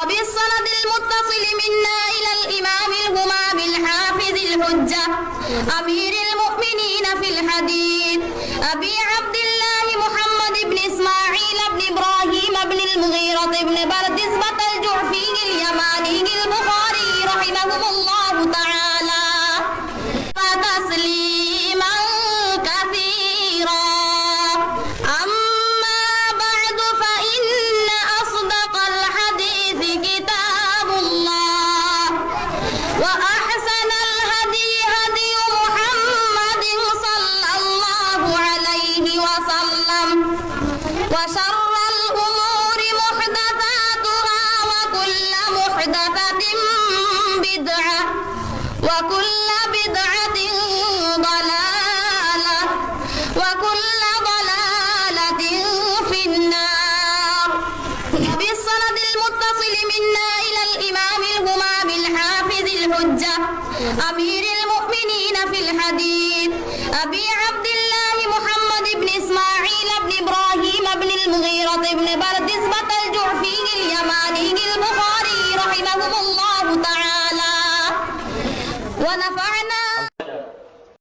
بالسند المتصل منا إلى الإمام الهمام الحافظ الحجة أمير المؤمنين في الحديث أبي عبد الله محمد بن إسماعيل بن إبراهيم بن المغيرة بن بردزبة الجعفي اليماني البخاري رحمهم الله تعالى تسليما كثيرا. أما بعد فإن أصدق الحديث كتاب الله وأحسن الهدي هدي محمد صلى الله عليه وسلم وشر الأمور محدثاتها وكل محدثة بدعة وكل بدعة ضلالة وكل ضلالة في النار. بالسند المتصل منا إلى الإمام الهمام الحافظ الحجة أمير المؤمنين في الحديث أبي عبد الله